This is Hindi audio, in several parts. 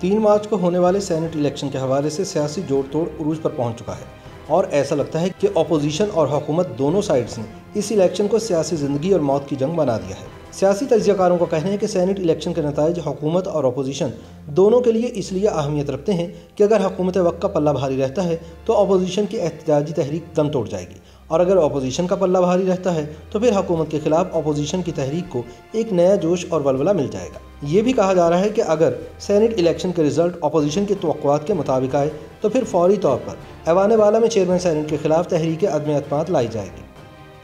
3 मार्च को होने वाले सेनेट इलेक्शन के हवाले से सियासी जोड़ तोड़ उरूज पर पहुंच चुका है और ऐसा लगता है कि अपोजिशन और हुकूमत दोनों साइड्स ने इस इलेक्शन को सियासी ज़िंदगी और मौत की जंग बना दिया है। सियासी तज्ज़ियाकारों का कहना है कि सेनेट इलेक्शन के नताइज हुकूमत और अपोजिशन दोनों के लिए इसलिए अहमियत रखते हैं कि अगर हुकूमत वक्त का पल्ला भारी रहता है तो अपोजिशन की एहतजाजी तहरीक दम तोड़ जाएगी और अगर अपोजिशन का पल्ला भारी रहता है तो फिर हुकूमत के खिलाफ अपोजिशन की तहरीक को एक नया जोश और वलवला मिल जाएगा। ये भी कहा जा रहा है कि अगर सेनेट इलेक्शन के रिजल्ट अपोजिशन की तवक्कुआत के मुताबिक आए तो फिर फौरी तौर पर ऐवान बाला में चेयरमैन सेनेट के खिलाफ तहरीक अदम एतमाद लाई जाएगी,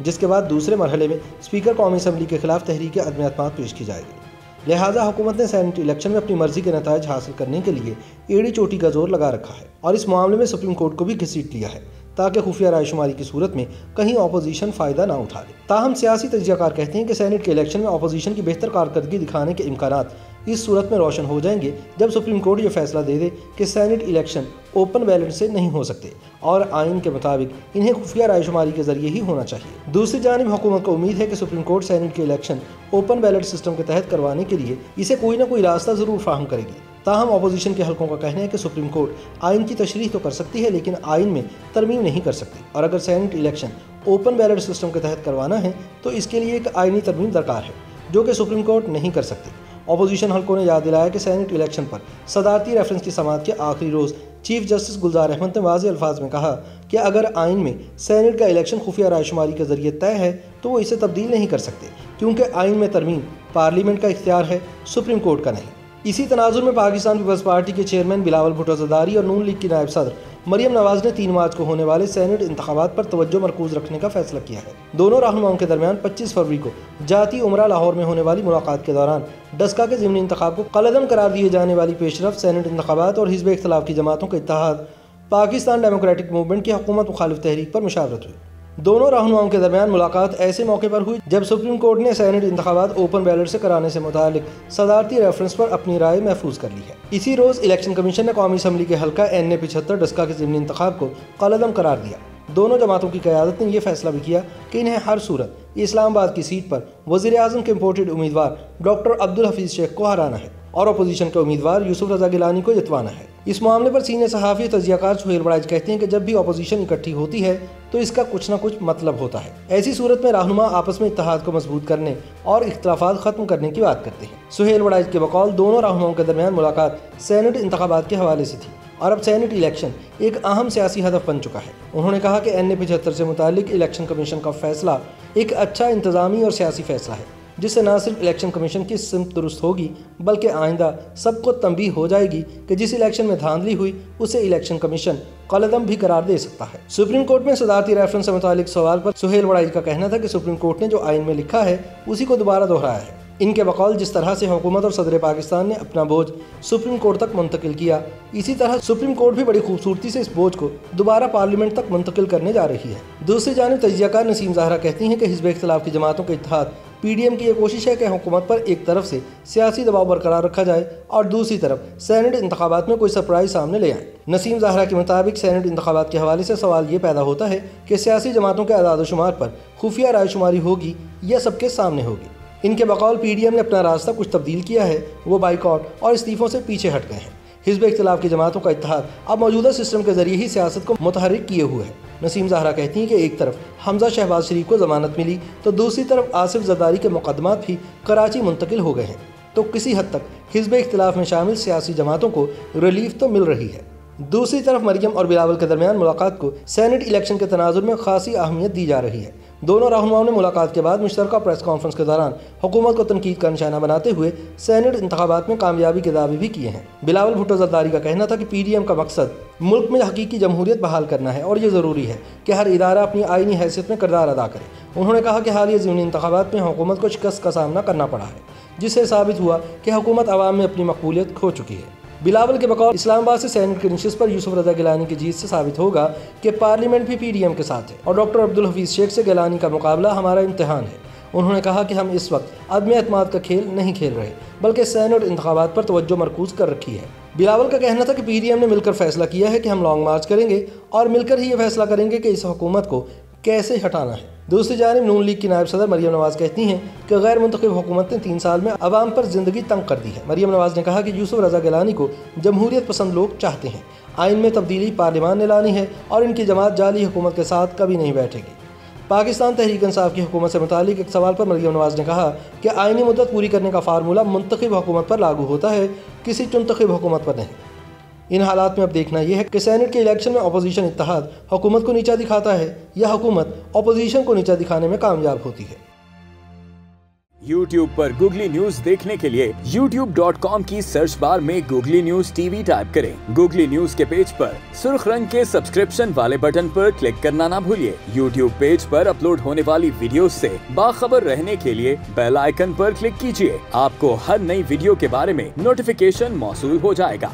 जिसके बाद दूसरे मरहले में स्पीकर कौमी असम्बली के खिलाफ तहरीक अदम एतमाद पेश की जाएगी। लिहाजा हुकूमत ने सेनेट इलेक्शन में अपनी मर्जी के नताइज हासिल करने के लिए एड़ी चोटी का जोर लगा रखा है और इस मामले में सुप्रीम कोर्ट को भी घसीट लिया है ताकि खुफिया रायशुमारी की सूरत में कहीं अपोजिशन फ़ायदा ना उठा ले। ताहम सियासी तज्ज़ियाकार कहते हैं कि सेनेट के इलेक्शन में अपोजिशन की बेहतर कारकर्दगी दिखाने के इम्कानात इस सूरत में रोशन हो जाएंगे जब सुप्रीम कोर्ट ये फैसला दे दे कि सेनेट इलेक्शन ओपन बैलेट से नहीं हो सकते और आइन के मुताबिक इन्हें खुफिया रायशुमारी के जरिए ही होना चाहिए। दूसरी जानिब हुकूमत को उम्मीद है कि सुप्रीम कोर्ट सेनेट के इलेक्शन ओपन बैलेट सिस्टम के तहत करवाने के लिए इसे कोई ना कोई रास्ता ज़रूर फ्राहम करेगी। ताहम अपोजिशन के हलकों का कहना है कि सुप्रीम कोर्ट आइन की तशरीह तो कर सकती है लेकिन आइन में तरमीम नहीं कर सकती और अगर senate election open ballot system के तहत करवाना है तो इसके लिए एक आइनी तरमीम दरकार है जो कि सुप्रीम कोर्ट नहीं कर सकती। अपोजिशन हलकों ने याद दिलाया कि सेनेट इलेक्शन पर सदारती रेफरेंस की समाअत के आखिरी रोज़ चीफ जस्टिस गुलजार अहमद ने वाज़ेह अल्फाज में कहा कि अगर आइन में सेनेट का इलेक्शन खुफिया रायशुमारी के जरिए तय है तो वो इसे तब्दील नहीं कर सकते क्योंकि आइन में तरमीम पार्लियामेंट का इख्तियार है, सुप्रीम कोर्ट का नहीं। इसी तनाजुर में पाकिस्तान पीपल्स पार्टी के चेयरमैन बिलावल भुट्टो ज़रदारी और नून लीग की नायब सदर मरियम नवाज ने 3 मार्च को होने वाले सेनेट इंतखाबात पर तवज्जो मरकूज रखने का फैसला किया है। दोनों रहनुमाओं के दरमियान 25 फरवरी को जाती उमरा लाहौर में होने वाली मुलाकात के दौरान डस्का के ज़िमनी इंतखाब को कलअदम करार दिए जाने वाली पेशरफ सेनेट इंतखाबात और हिज़्ब इख्तिलाफ की जमातों के इत्तेहाद पाकिस्तान डेमोक्रेटिक मूवमेंट की हुकूमत मुखालिफ तहरीक पर मुशावरत हुई। दोनों रहनुमाओं के दरमियान मुलाकात ऐसे मौके पर हुई जब सुप्रीम कोर्ट ने सेनेट इंतखाबात ओपन बैलेट से कराने से मुतालिक सदारती रेफरेंस पर अपनी राय महफूज कर ली है। इसी रोज़ इलेक्शन कमीशन ने कौमी असम्बली के हल्का NA 75 डस्का के ज़िमनी इंतखाब को कलअदम करार दिया। दोनों जमातों की क़यादत ने यह फैसला भी किया कि इन्हें हर सूरत इस्लामाबाद की सीट पर वज़ीर-ए-आज़म के इम्पोर्टेड उम्मीदवार डॉक्टर अब्दुल हफीज़ शेख को हराना है और अपोजिशन के उम्मीदवार यूसुफ रज़ा गिलानी को जितवाना है। इस मामले पर सीनियर सहाफ़ी तज्ज़ियाकार सुहेल बड़ाइच कहते हैं कि जब भी अपोजिशन इकट्ठी होती है तो इसका कुछ ना कुछ मतलब होता है। ऐसी सूरत में रहनुमा आपस में इत्तेहाद को मजबूत करने और इख्तिलाफात ख़त्म करने की बात करते हैं। सुहेल बड़ाइच के बकौल दोनों रहनुमाओं के दरमियान मुलाकात सेनेट इंतखाबात के हवाले से थी और अब सेनेट इलेक्शन एक अहम सियासी हदफ बन चुका है। उन्होंने कहा कि NA 75 से मुतालिक इलेक्शन कमीशन का फैसला एक अच्छा इंतज़ामी और सियासी फैसला है जिससे न सिर्फ इलेक्शन कमीशन की सिमत दुरुस्त होगी बल्कि आइंदा सबको तंबीह हो जाएगी कि जिस इलेक्शन में धांधली हुई उसे इलेक्शन कमीशन कलअदम भी करार दे सकता है। सुप्रीम कोर्ट में सदारती रेफरेंस से मुतालिक सवाल पर सुहेल बड़ाइच का कहना था कि सुप्रीम कोर्ट ने जो आइन में लिखा है उसी को दोबारा दोहराया है। इनके बकौल जिस तरह से हुकूमत और सदर पाकिस्तान ने अपना बोझ सुप्रीम कोर्ट तक मुंतकिल किया, इसी तरह सुप्रीम कोर्ट भी बड़ी खूबसूरती से इस बोझ को दोबारा पार्लियामेंट तक मुंतकिल करने जा रही है। दूसरी जानिब तज्ज़ियाकार नसीम ज़हरा कहती हैं कि हिज़्ब इख्तिलाफ की जमातों के इत्तेहाद PDM की ये कोशिश है कि हुकूमत पर एक तरफ से सियासी दबाव बरकरार रखा जाए और दूसरी तरफ सेनेट इंतखाबात में कोई सरप्राइज सामने ले आए। नसीम ज़हरा के मुताबिक सेनेट इंतखाबात के हवाले से सवाल ये पैदा होता है कि सियासी जमातों के आदाद शुमार पर खुफिया रायशुमारी होगी या सबके सामने होगी। इनके बकौल PDM ने अपना रास्ता कुछ तब्दील किया है, वो बाइकआउट और इस्तीफ़ों से पीछे हट गए हैं। हिज़्ब इख्तिलाफ की जमातों का इत्तेहाद अब मौजूदा सिस्टम के जरिए ही सियासत को मुतहर्रिक किए हुए है। नसीम ज़हरा कहती हैं कि एक तरफ हमजा शहबाज शरीफ को ज़मानत मिली तो दूसरी तरफ आसिफ ज़रदारी के मुकदमात भी कराची मुंतकिल हो गए हैं, तो किसी हद तक हिज़्ब इख्तिलाफ में शामिल सियासी जमातों को रिलीफ तो मिल रही है। दूसरी तरफ मरियम और बिलावल के दरमियान मुलाकात को सेनेट इलेक्शन के तनाजुर में खासी अहमियत दी जा रही है। दोनों रहनुमाओं ने मुलाकात के बाद मुश्तरका प्रेस कॉन्फ्रेंस के दौरान हुकूमत को तनकीद का निशाना बनाते हुए सेनेट इंतखाबात में कामयाबी के दावे भी किए हैं। बिलावल भुट्टो ज़रदारी का कहना था कि PDM का मकसद मुल्क में हकीकी जमहूरियत बहाल करना है और ये ज़रूरी है कि हर इदारा अपनी आइनी हैसियत में किरदार अदा करे। उन्होंने कहा कि हालिया ज़िमनी इंतखाबात में हुकूमत को शिकस्त का सामना करना पड़ा है जिससे साबित हुआ कि हुकूमत आवाम में अपनी मकबूलियत खो चुकी है। बिलावल के बकौल इस्लामाबाद से सेनेट की नशिस्त पर यूसुफ रज़ा गिलानी की जीत से साबित होगा कि पार्लियामेंट भी PDM के साथ है और डॉक्टर अब्दुल हफीज़ शेख से गिलानी का मुकाबला हमारा इम्तिहान है। उन्होंने कहा कि हम इस वक्त अदम एतमाद का खेल नहीं खेल रहे बल्कि सेनेट इंतखाबात पर तवज्जो मरकूज कर रखी है। बिलावल का कहना था कि PDM ने मिलकर फैसला किया है कि हम लॉन्ग मार्च करेंगे और मिलकर ही ये फैसला करेंगे कि इस हुकूमत को कैसे हटाना है। दूसरी जानिब नून लीग की नायब सदर मरियम नवाज कहती हैं कि गैर मुंतखब हुकूमत ने 3 साल में अवाम पर जिंदगी तंग कर दी है। मरियम नवाज ने कहा कि यूसुफ रजा गिलानी को जमहूरियत पसंद लोग चाहते हैं। आइन में तब्दीली पार्लियामान ने लानी है और इनकी जमात जाली हुकूमत के साथ कभी नहीं बैठेगी। पाकिस्तान तहरीक इंसाफ की हुकूमत से मुतालिक एक सवाल पर मरियम नवाज ने कहा कि आइनी मुद्दत पूरी करने का फार्मूला मुंतखब हुकूमत पर लागू होता है, किसी चुनतखब हुकूमत पर नहीं। इन हालात में अब देखना यह है कि सेनेट के इलेक्शन में अपोजिशन इत्तेहाद हुकूमत को नीचा दिखाता है या हुकूमत अपोजिशन को नीचा दिखाने में कामयाब होती है। YouTube पर गूगली न्यूज देखने के लिए youtube.com की सर्च बार में गूगली न्यूज टीवी टाइप करें। गूगली न्यूज के पेज पर सुर्ख रंग के सब्सक्रिप्शन वाले बटन पर क्लिक करना ना भूलिए। YouTube पेज पर अपलोड होने वाली वीडियोस से बाखबर रहने के लिए बेल आइकन पर क्लिक कीजिए। आपको हर नई वीडियो के बारे में नोटिफिकेशन मौसूल हो जाएगा।